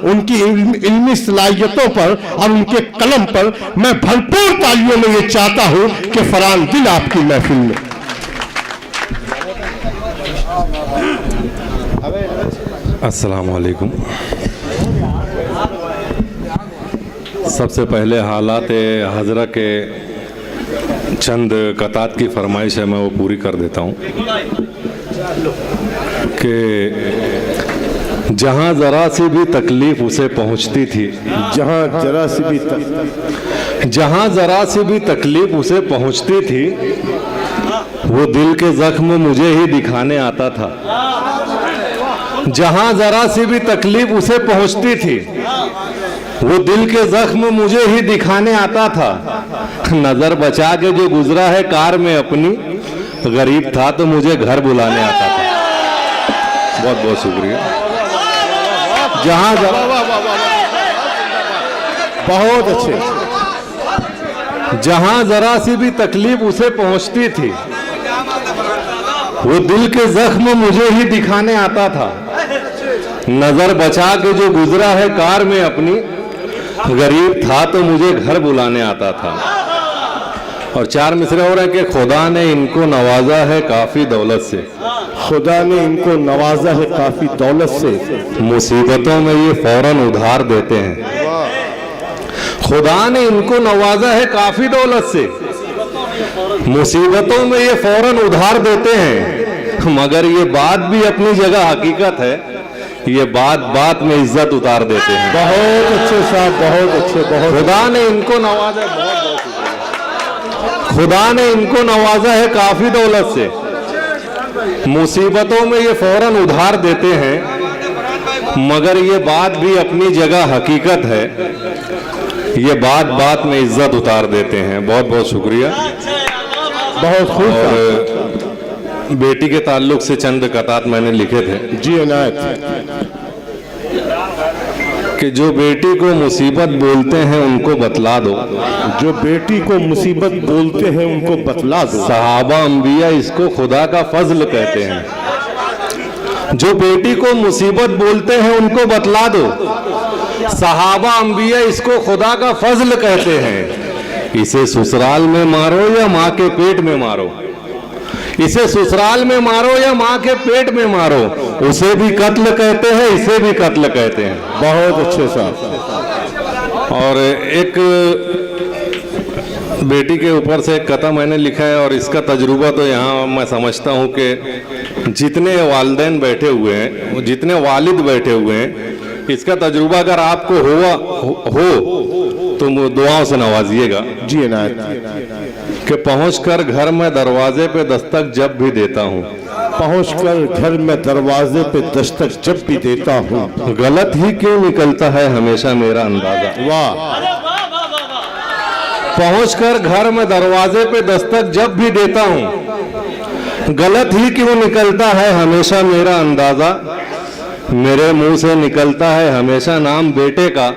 उनकी इल्मी सलाहियतों पर और उनके कलम पर मैं भरपूर तालियों में ये चाहता हूं कि फरहान दिल आपकी महफिल में। अस्सलाम वालेकुम। सबसे पहले हालात हज़रा के चंद कतात की फरमाइश है, मैं वो पूरी कर देता हूँ कि जहाँ ज़रा सी भी तकलीफ़ उसे पहुँचती थी, जहाँ ज़रा सी भी तकलीफ़ उसे पहुँचती थी, वो दिल के ज़ख्म मुझे ही दिखाने आता था। जहाँ ज़रा सी भी तकलीफ़ उसे पहुँचती थी, वो दिल के ज़ख्म मुझे ही दिखाने आता था। नज़र बचा के जो गुजरा है कार में अपनी, गरीब था तो मुझे घर बुलाने आता था। बहुत बहुत शुक्रिया। जहाँ बहुत अच्छे। जहाँ ज़रा सी भी तकलीफ़ उसे पहुँचती थी, वो दिल के ज़ख्म मुझे ही दिखाने आता था। नज़र बचा के जो गुजरा है कार में अपनी, गरीब था तो मुझे घर बुलाने आता था। और चार मिसरे हो रहे हैं कि खुदा ने इनको नवाजा है काफ़ी दौलत से, खुदा ने इनको नवाजा है काफ़ी दौलत से, मुसीबतों में ये फौरन उधार देते हैं। खुदा ने इनको नवाजा है काफ़ी दौलत से, मुसीबतों में ये फौरन उधार देते हैं। मगर ये बात भी अपनी जगह हकीकत है, ये बात बात में इज्जत उतार देते हैं। बहुत अच्छे साहब, बहुत अच्छे। बहुत खुदा ने इनको नवाजा, खुदा ने इनको नवाजा है काफ़ी दौलत से, मुसीबतों में ये फौरन उधार देते हैं। मगर ये बात भी अपनी जगह हकीकत है, ये बात बात में इज्जत उतार देते हैं। बहुत बहुत शुक्रिया। बहुत खूब। और बेटी के ताल्लुक से चंद कतात मैंने लिखे थे। जी इनायत। कि जो बेटी को मुसीबत बोलते हैं उनको बतला दो, जो बेटी को मुसीबत बोलते हैं उनको बतला दो। सहाबा अंबिया इसको खुदा का फजल कहते हैं। जो बेटी को मुसीबत बोलते हैं उनको बतला दो, सहाबा अंबिया इसको खुदा का फजल कहते हैं। इसे ससुराल में मारो या माँ के पेट में मारो, इसे ससुराल में मारो या माँ के पेट में मारो, उसे भी कत्ल कहते हैं, इसे भी कत्ल कहते हैं। बहुत अच्छे साहब। और एक बेटी के ऊपर से एक कथा मैंने लिखा है, और इसका तजुर्बा तो यहाँ मैं समझता हूँ कि जितने वालिदैन बैठे हुए हैं, जितने वालिद बैठे हुए हैं, इसका तजुर्बा अगर आपको हो तो दुआओं से नवाजिएगा। जी इनायत। कि पहुंचकर घर में दरवाजे पे दस्तक जब भी देता हूँ, पहुंचकर घर में दरवाजे पे दस्तक जब भी देता हूँ, गलत ही क्यों निकलता है हमेशा मेरा अंदाजा। वाह। पहुंचकर घर में दरवाजे पे दस्तक जब भी देता हूँ, गलत ही क्यों निकलता है हमेशा मेरा अंदाजा। मेरे मुंह से निकलता है हमेशा नाम बेटे का,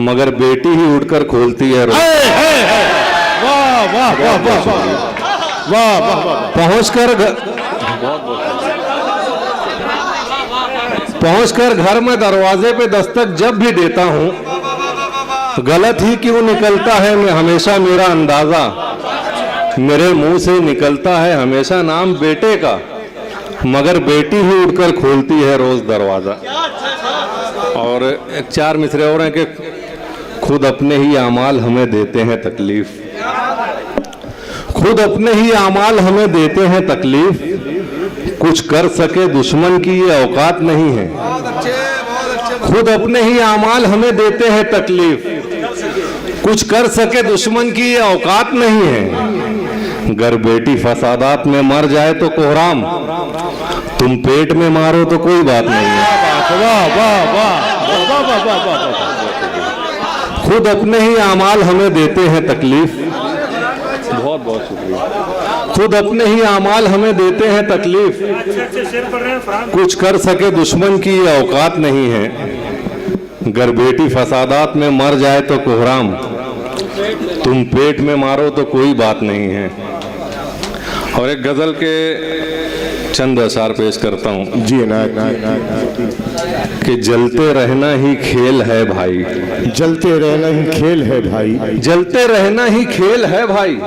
मगर बेटी ही उठकर खोलती है। वाह वाह वाह वाह वाह वाह। पहुंचकर घर में दरवाजे पे दस्तक जब भी देता हूँ, गलत ही क्यों निकलता है मैं हमेशा मेरा अंदाजा। मेरे मुंह से निकलता है हमेशा नाम बेटे का, मगर बेटी ही उठकर खोलती है रोज दरवाजा। और एक चार मिसरे और हैं कि खुद अपने ही आमाल हमें देते हैं तकलीफ, खुद अपने ही आमाल हमें देते हैं तकलीफ, कुछ कर सके दुश्मन की ये औकात नहीं है। खुद अपने ही आमाल हमें देते हैं तकलीफ, कुछ कर सके दुश्मन की ये औकात नहीं है। अगर बेटी फसादात में मर जाए तो कोहराम, तुम पेट में मारो तो कोई बात नहीं है। वाह वाह वाह वाह वाह वाह। खुद अपने ही आमाल हमें देते हैं तकलीफ। बहुत बहुत शुक्रिया। खुद अपने ही आमाल हमें देते हैं तकलीफ, कुछ कर सके दुश्मन की ये औकात नहीं है। अगर बेटी फसादात में मर जाए तो कोहराम, तुम पेट में मारो तो कोई बात नहीं है। और एक गजल के चंद अशार पेश करता हूँ जी नायक। कि जलते रहना ही खेल है भाई, जलते रहना ही खेल है भाई, जलते रहना ही खेल है भाई,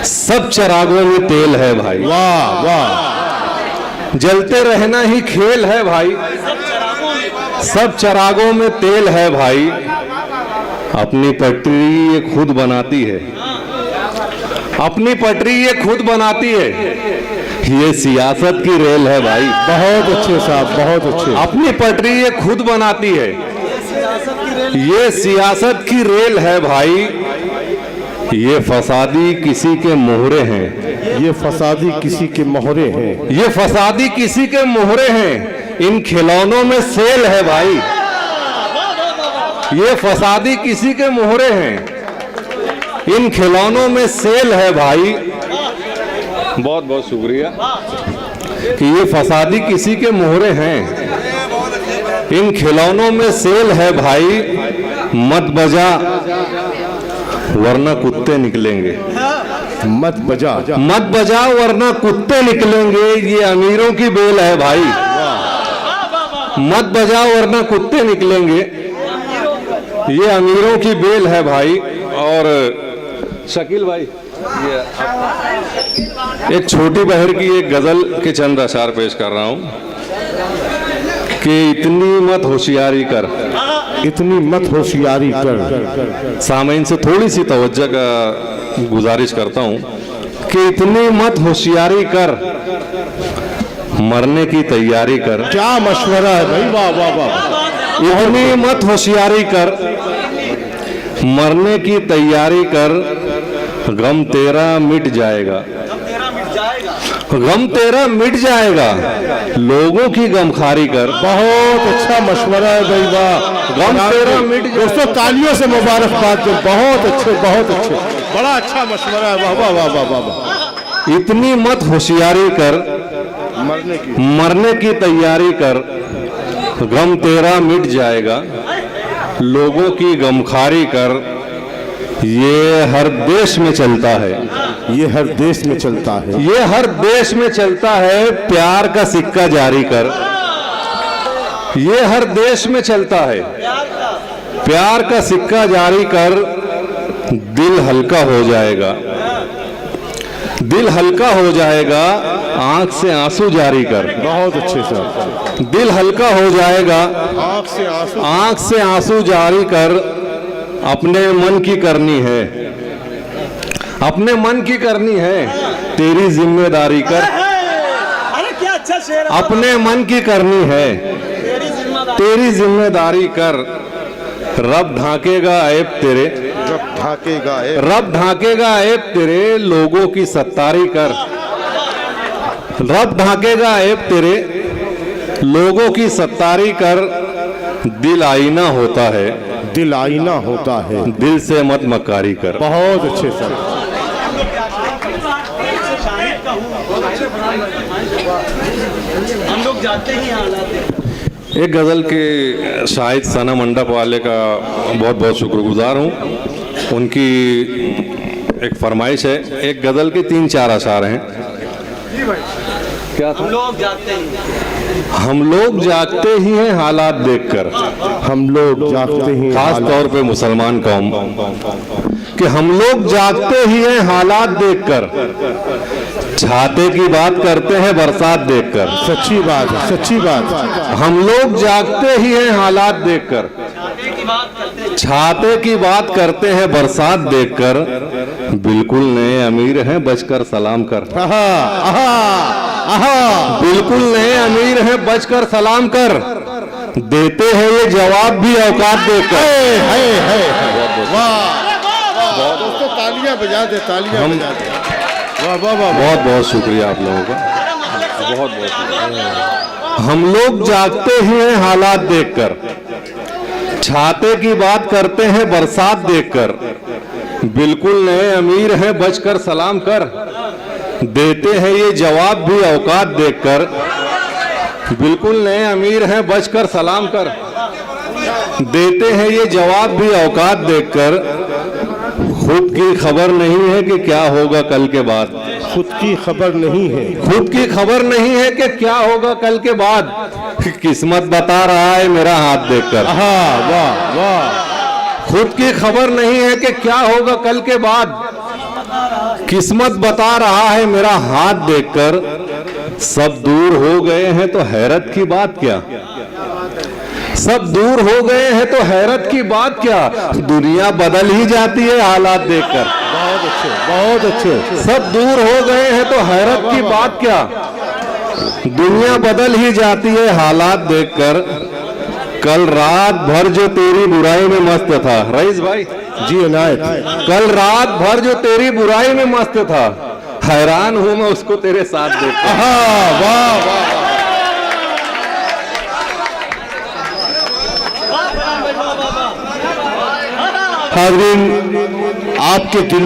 सब चिरागों में तेल है भाई। वाह वाह। जलते रहना ही खेल है भाई, सब चिरागों में तेल है भाई, अपनी पटरी ये खुद बनाती है, अपनी पटरी ये खुद बनाती है, ये सियासत की रेल है भाई। बहुत अच्छे साहब, बहुत अच्छे। अपनी पटरी ये खुद बनाती है, ये सियासत की रेल है भाई, ये फसादी किसी के मोहरे हैं, ये फसादी किसी के मोहरे हैं, ये फसादी किसी के मोहरे हैं, इन खिलौनों में सेल है भाई, ये फसादी किसी के मोहरे हैं, इन खिलौनों में सेल है भाई। बहुत बहुत शुक्रिया। कि ये फसादी किसी के मोहरे हैं, इन खिलौनों में सेल है भाई, मत बजा वरना कुत्ते निकलेंगे, मत बजा, मत बजा वरना कुत्ते निकलेंगे, ये अमीरों की बेल है भाई, मत बजा वरना कुत्ते निकलेंगे, ये अमीरों की बेल है भाई। और शकील भाई, ये एक छोटी बहर की एक गजल के चंद अशार पेश कर रहा हूं कि इतनी मत होशियारी कर, इतनी मत होशियारी कर। सामईन से थोड़ी सी तवज्जो का गुजारिश करता हूं कि इतनी मत होशियारी कर, मरने की तैयारी कर। क्या मशवरा है भाई, वाह वाह वाह। इतनी मत होशियारी कर, मरने की तैयारी कर, गम तेरा मिट जाएगा, गम तेरा मिट जाएगा, लोगों की गमखारी कर। बहुत अच्छा मशवरा है भाई, वाह। गम तेरा मिट जाएगा। दोस्तों तालियों से मुबारकबाद दो, बहुत अच्छे, बहुत अच्छे, बड़ा अच्छा मशवरा है, वाह वाह वाह वाह वाह वाह। इतनी मत होशियारी कर, मरने की तैयारी कर, गम तेरा मिट जाएगा, लोगों की गमखारी कर। ये हर देश में चलता है, ये हर देश में चलता है, ये हर देश में चलता है, प्यार का सिक्का जारी कर। ये हर देश में चलता है, प्यार का सिक्का जारी कर, दिल हल्का हो जाएगा, दिल हल्का हो जाएगा, आंख से आंसू जारी कर। बहुत अच्छे सर। दिल हल्का हो जाएगा, आंख से आंसू, आंख से आंसू जारी कर, अपने मन की करनी है, अपने मन की करनी है, तेरी जिम्मेदारी कर। अरे क्या अच्छा शेर है। अपने मन की करनी है, तेरी जिम्मेदारी कर, रब ढांकेगा ऐब तेरे, जब ढाकेगा रब ढांकेगा ऐब तेरे, लोगों की सत्तारी कर। रब ढांकेगा ऐब तेरे, लोगों की सत्तारी कर, दिल आईना होता है, दिल आईना होता है, दिल से मत मकारी कर। बहुत अच्छे सर। हम लोग जाते ही हालात। एक गज़ल के शाहिद सना मंडप वाले का बहुत बहुत शुक्रगुजार हूँ। उनकी एक फरमाइश है, एक गज़ल के 3-4 अशार हैं। क्या था? हम लोग जाते ही, हम लोग जागते ही हैं हालात देखकर, हम लोग जागते हैं, खास तौर पे मुसलमान कौम, कि हम लोग जागते ही हैं हालात देखकर, छाते की बात करते हैं बरसात देखकर। सच्ची बात है, सच्ची बात। हम लोग जागते ही हैं हालात देखकर, छाते की बात करते हैं बरसात देखकर, बिल्कुल नए अमीर हैं बचकर सलाम कर। आहा, आहा, आहा। बिल्कुल नए अमीर हैं बचकर सलाम कर, देते हैं ये जवाब भी औकात देकर। वाह, दोस्तों तालियां बजा दे, तालियां बजा दे। वाह वाह वाह। बहुत बहुत शुक्रिया आप लोगों का, बहुत बहुत शुक्रिया। हम लोग जागते ही हैं हालात देखकर, छाते की बात करते हैं बरसात देखकर, बिल्कुल नए अमीर हैं बचकर सलाम कर, देते हैं ये जवाब भी औकात देखकर। बिल्कुल नए अमीर हैं बचकर सलाम कर, देते हैं ये जवाब भी औकात देखकर। खुद की खबर नहीं है कि क्या होगा कल के बाद, खुद की खबर नहीं है। खुद की खबर नहीं है कि क्या होगा कल के बाद, किस्मत बता रहा है मेरा हाथ देखकर। हाँ, वाह वाह। खुद की खबर नहीं है कि क्या होगा कल के बाद, किस्मत बता रहा है मेरा हाथ देखकर। सब दूर हो गए हैं तो हैरत की बात क्या, सब दूर हो गए हैं तो हैरत की बात क्या, दुनिया बदल ही जाती है हालात देखकर। बहुत अच्छे, बहुत अच्छे। सब दूर हो गए हैं तो हैरत की बात क्या, दुनिया बदल ही जाती है हालात देखकर। कल रात भर जो तेरी बुराई में मस्त था, रईस भाई जी इनायत। कल रात भर जो तेरी बुराई में मस्त था, हैरान हूं मैं उसको तेरे साथ देखकर। हाँ, वाह वाह। हाज़रीन, आपके दिलों